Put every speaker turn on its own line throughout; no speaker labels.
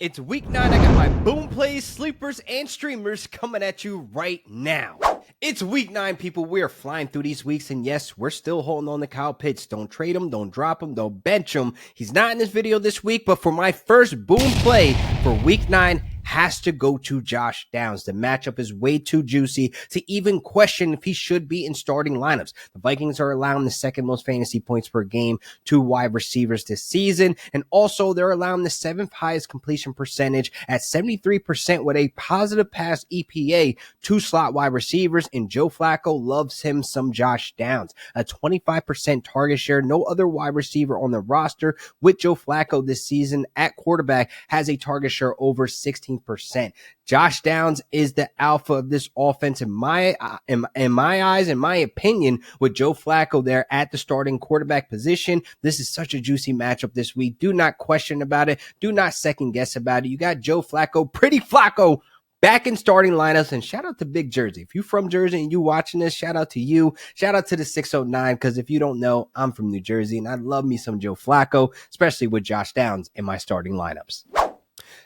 It's week 9. I got my boom plays, sleepers, and streamers coming at you right now. It's week 9, people. We are flying through these weeks, and yes, we're still holding on to Kyle Pitts. Don't trade him, don't drop him, don't bench him. He's not in this video this week, but for my first boom play for week 9, has to go to Josh Downs. The matchup is way too juicy to even question if he should be in starting lineups. The Vikings are allowing the second most fantasy points per game to wide receivers this season, and also they're allowing the 7th highest completion percentage at 73% with a positive pass EPA to slot wide receivers, and Joe Flacco loves him some Josh Downs. A 25% target share. No other wide receiver on the roster with Joe Flacco this season at quarterback has a target share over 16%. Josh Downs is the alpha of this offense in my eyes, in my opinion, with Joe Flacco there at the starting quarterback position. This is such a juicy matchup this week. Do not question about it. Do not second guess about it. You got Joe Flacco, pretty Flacco, back in starting lineups, and shout out to Big Jersey. If you're from Jersey and you watching this, shout out to you. Shout out to the 609, because if you don't know, I'm from New Jersey, and I love me some Joe Flacco, especially with Josh Downs in my starting lineups.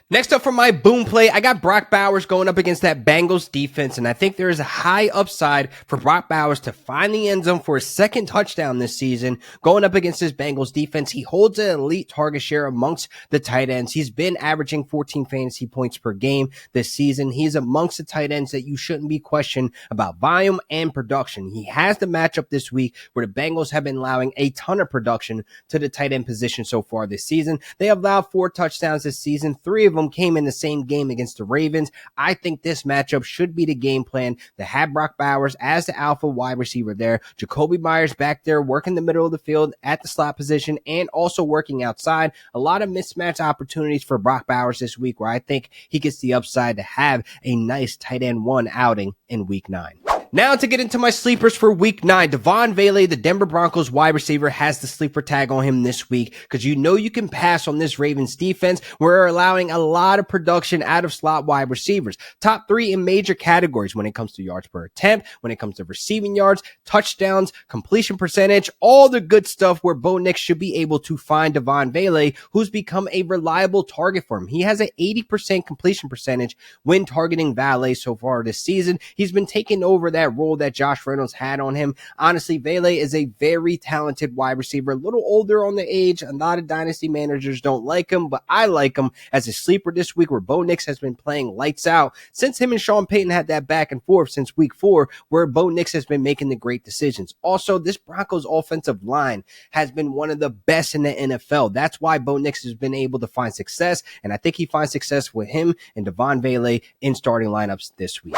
Next up for my boom play, I got Brock Bowers going up against that Bengals defense, and I think there is a high upside for Brock Bowers to find the end zone for his second touchdown this season. Going up against this Bengals defense, he holds an elite target share amongst the tight ends. He's been averaging 14 fantasy points per game this season. He's amongst the tight ends that you shouldn't be questioned about volume and production. He has the matchup this week where the Bengals have been allowing a ton of production to the tight end position so far this season. They have allowed 4 touchdowns this season. 3 of them came in the same game against the Ravens. I think this matchup should be the game plan to have Brock Bowers as the alpha wide receiver there. Jacoby Myers back there working the middle of the field at the slot position and also working outside. A lot of mismatch opportunities for Brock Bowers this week where I think he gets the upside to have a nice tight end 1 outing in week 9. Now to get into my sleepers for week 9, Devontae V, the Denver Broncos wide receiver, has the sleeper tag on him this week because you know you can pass on this Ravens defense. We're allowing a lot of production out of slot wide receivers. Top 3 in major categories when it comes to yards per attempt, when it comes to receiving yards, touchdowns, completion percentage, all the good stuff where Bo Nix should be able to find Devontae V, who's become a reliable target for him. He has an 80% completion percentage when targeting Valet so far this season. He's been taking over that role that Josh Reynolds had on him. Honestly, Valet is a very talented wide receiver, a little older on the age. A lot of dynasty managers don't like him, but I like him as a sleeper this week where Bo Nix has been playing lights out since him and Sean Payton had that back and forth since week 4 where Bo Nix has been making the great decisions. Also, this Broncos offensive line has been one of the best in the NFL. That's why Bo Nix has been able to find success, and I think he finds success with him and Devontae V in starting lineups this week.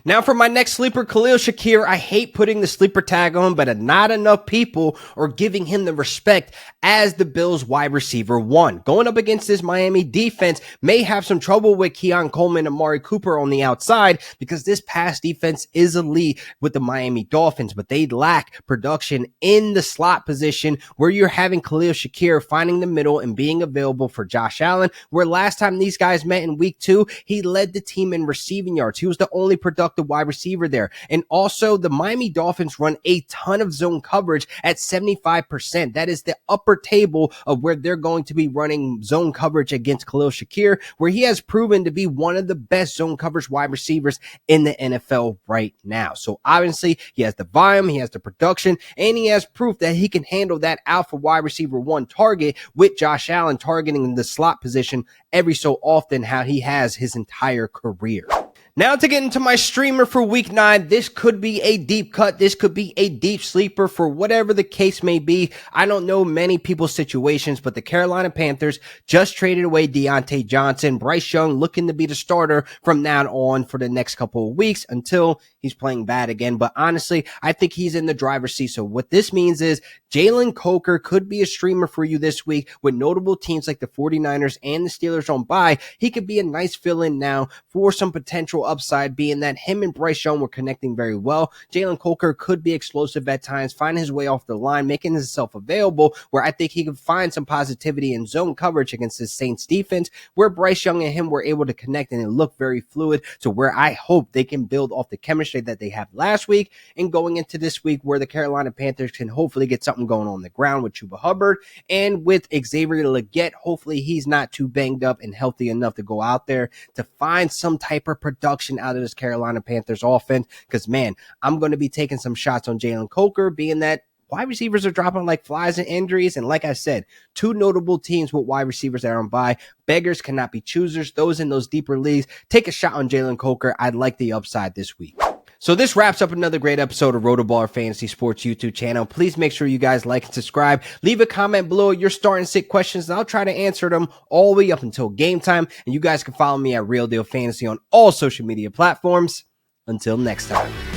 Now for my next sleeper, Kahlil Shakir. I hate putting the sleeper tag on, but not enough people are giving him the respect as the Bills wide receiver 1. Going up against this Miami defense may have some trouble with Keon Coleman and Amari Cooper on the outside because this pass defense is elite with the Miami Dolphins, but they lack production in the slot position where you're having Kahlil Shakir finding the middle and being available for Josh Allen, where last time these guys met in week 2, he led the team in receiving yards. He was the only productive wide receiver there. And also the Miami Dolphins run a ton of zone coverage at 75%. That is the upper table of where they're going to be running zone coverage against Kahlil Shakir, where he has proven to be one of the best zone coverage wide receivers in the NFL right now. So obviously he has the volume, he has the production, and he has proof that he can handle that alpha wide receiver 1 target with Josh Allen targeting the slot position every so often, how he has his entire career. Now to get into my streamer for week 9, this could be a deep cut. This could be a deep sleeper for whatever the case may be. I don't know many people's situations, but the Carolina Panthers just traded away Deontay Johnson. Bryce Young looking to be the starter from now on for the next couple of weeks until he's playing bad again. But honestly, I think he's in the driver's seat. So what this means is Jaylen Coker could be a streamer for you this week with notable teams like the 49ers and the Steelers on bye. He could be a nice fill-in now for some potential natural upside, being that him and Bryce Young were connecting very well. Jaylen Coker could be explosive at times, find his way off the line, making himself available, where I think he could find some positivity in zone coverage against the Saints defense, where Bryce Young and him were able to connect and it looked very fluid, to where I hope they can build off the chemistry that they have last week and going into this week, where the Carolina Panthers can hopefully get something going on the ground with Chuba Hubbard and with Xavier Legette. Hopefully he's not too banged up and healthy enough to go out there to find some type of production out of this Carolina Panthers offense, because man, I'm going to be taking some shots on Jaylen Coker, being that wide receivers are dropping like flies in injuries. And like I said, two notable teams with wide receivers that are on bye. Beggars cannot be choosers. Those in those deeper leagues, take a shot on Jaylen Coker. I'd like the upside this week. So this wraps up another great episode of RotoBaller Fantasy Sports YouTube channel. Please make sure you guys like and subscribe. Leave a comment below your start and sit questions, and I'll try to answer them all the way up until game time. And you guys can follow me at Real Deal Fantasy on all social media platforms. Until next time.